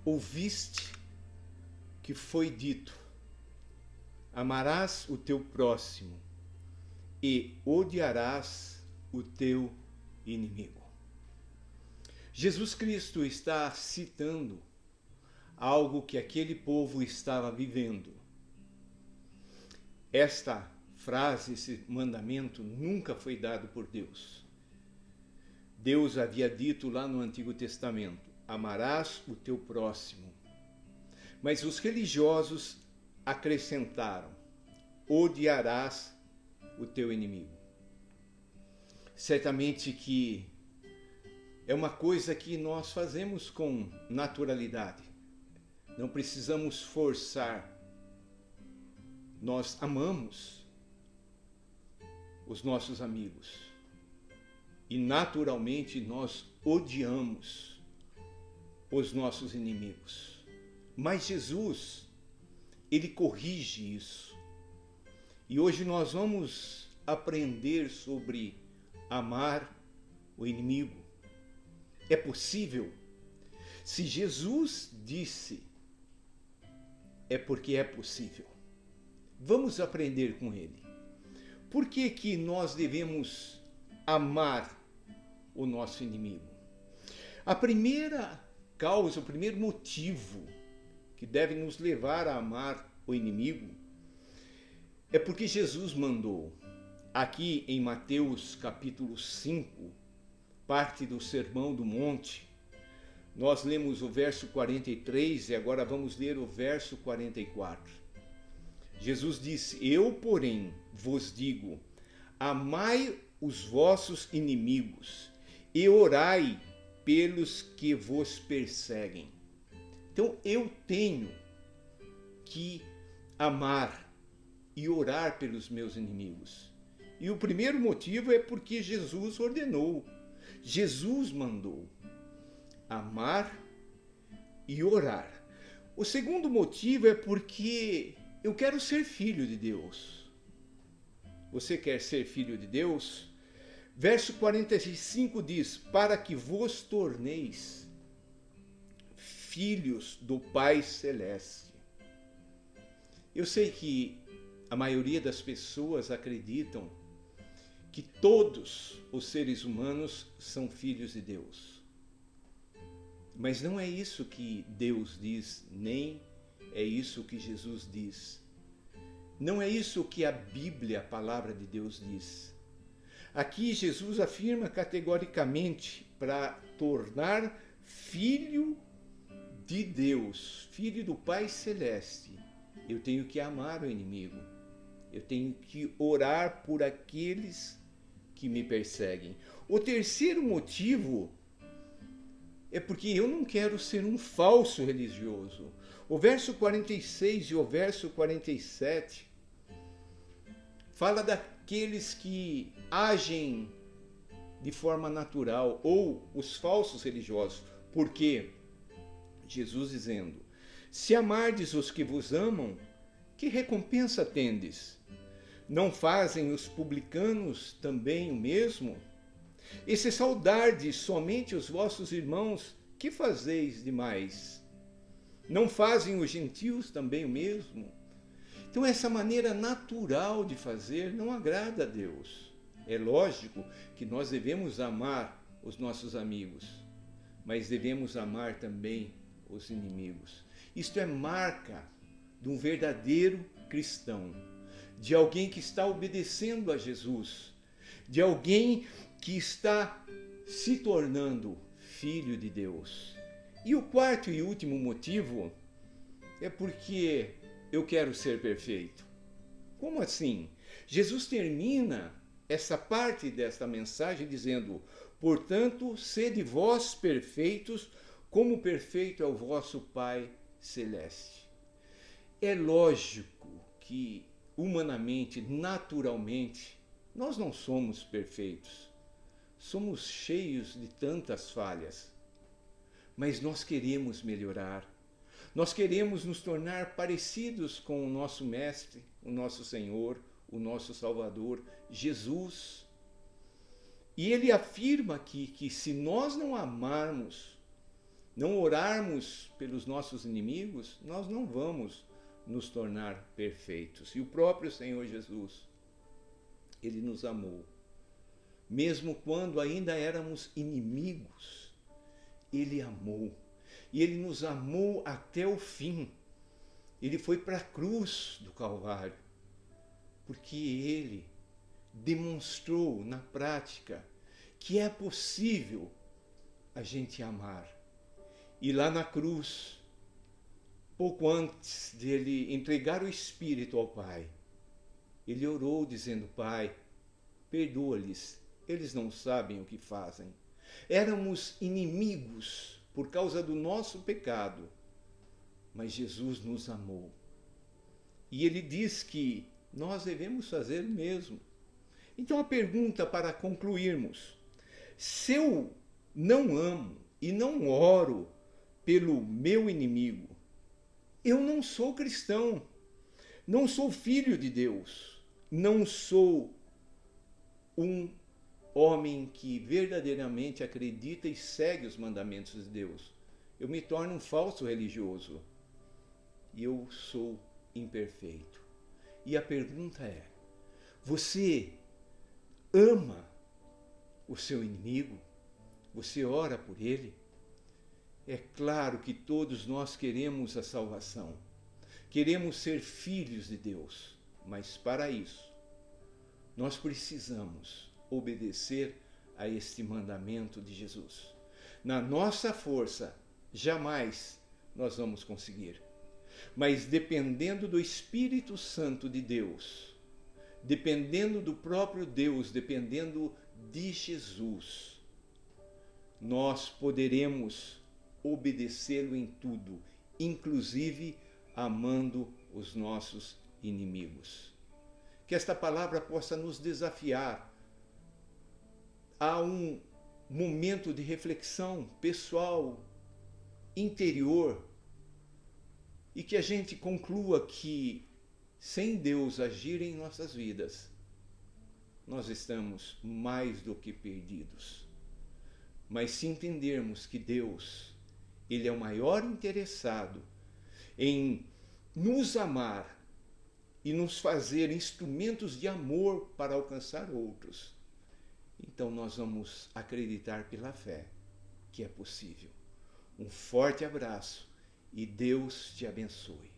ouviste que foi dito: amarás o teu próximo e odiarás o teu inimigo. Jesus Cristo está citando algo que aquele povo estava vivendo. Esta frase, esse mandamento, nunca foi dado por Deus. Deus havia dito lá no Antigo Testamento: amarás o teu próximo. Mas os religiosos acrescentaram: odiarás o teu inimigo. Certamente que é uma coisa que nós fazemos com naturalidade. Não precisamos forçar. Nós amamos os nossos amigos. E naturalmente nós odiamos os nossos inimigos. Mas Jesus, ele corrige isso. E hoje nós vamos aprender sobre amar o inimigo. É possível? Se Jesus disse, é porque é possível. Vamos aprender com ele. Por que que nós devemos amar o nosso inimigo? A primeira causa, o primeiro motivo que deve nos levar a amar o inimigo é porque Jesus mandou. Aqui em Mateus capítulo 5, parte do Sermão do Monte, nós lemos o verso 43 e agora vamos ler o verso 44. Jesus disse: eu, porém, vos digo, amai os vossos inimigos e orai pelos que vos perseguem. Então eu tenho que amar e orar pelos meus inimigos. E o primeiro motivo é porque Jesus ordenou, Jesus mandou amar e orar. O segundo motivo é porque eu quero ser filho de Deus. Você quer ser filho de Deus? Verso 45 diz: para que vos torneis filhos do Pai Celeste. Eu sei que a maioria das pessoas acreditam que todos os seres humanos são filhos de Deus. Mas não é isso que Deus diz, nem é isso que Jesus diz. Não é isso que a Bíblia, a palavra de Deus, diz. Aqui Jesus afirma categoricamente para tornar filho de Deus, filho do Pai Celeste. Eu tenho que amar o inimigo. Eu tenho que orar por aqueles que me perseguem. O terceiro motivo é porque eu não quero ser um falso religioso. O verso 46 e o verso 47 fala daqueles que agem de forma natural, ou os falsos religiosos. Porque Jesus dizendo: se amardes os que vos amam, que recompensa tendes? Não fazem os publicanos também o mesmo? E se saudardes somente os vossos irmãos, que fazeis demais? Não fazem os gentios também o mesmo? Então essa maneira natural de fazer não agrada a Deus. É lógico que nós devemos amar os nossos amigos, mas devemos amar também os inimigos. Isto é marca de um verdadeiro cristão, de alguém que está obedecendo a Jesus, de alguém que está se tornando filho de Deus. E o quarto e último motivo é porque eu quero ser perfeito. Como assim? Jesus termina essa parte desta mensagem dizendo: portanto, sede vós perfeitos, como perfeito é o vosso Pai Celeste. É lógico que humanamente, naturalmente, nós não somos perfeitos. Somos cheios de tantas falhas. Mas nós queremos melhorar. Nós queremos nos tornar parecidos com o nosso Mestre, o nosso Senhor, o nosso Salvador, Jesus. E ele afirma aqui que se nós não amarmos não orarmos pelos nossos inimigos, nós não vamos nos tornar perfeitos. E o próprio Senhor Jesus, ele nos amou. Mesmo quando ainda éramos inimigos, ele amou. E ele nos amou até o fim. Ele foi para a cruz do Calvário, porque ele demonstrou na prática que é possível a gente amar. E lá na cruz, pouco antes de ele entregar o Espírito ao Pai, ele orou dizendo: Pai, perdoa-lhes, eles não sabem o que fazem. Éramos inimigos por causa do nosso pecado, mas Jesus nos amou. E ele diz que nós devemos fazer o mesmo. Então a pergunta para concluirmos: se eu não amo e não oro pelo meu inimigo, eu não sou cristão, não sou filho de Deus, não sou um homem que verdadeiramente acredita e segue os mandamentos de Deus. Eu me torno um falso religioso e eu sou imperfeito. E a pergunta é: você ama o seu inimigo? Você ora por ele? É claro que todos nós queremos a salvação, queremos ser filhos de Deus, mas para isso nós precisamos obedecer a este mandamento de Jesus. Na nossa força, jamais nós vamos conseguir. Mas dependendo do Espírito Santo de Deus, dependendo do próprio Deus, dependendo de Jesus, nós poderemos obedecê-lo em tudo, inclusive amando os nossos inimigos. Que esta palavra possa nos desafiar a um momento de reflexão pessoal, interior, e que a gente conclua que, sem Deus agir em nossas vidas, nós estamos mais do que perdidos. Mas se entendermos que Deus, ele é o maior interessado em nos amar e nos fazer instrumentos de amor para alcançar outros, então nós vamos acreditar pela fé que é possível. Um forte abraço e Deus te abençoe.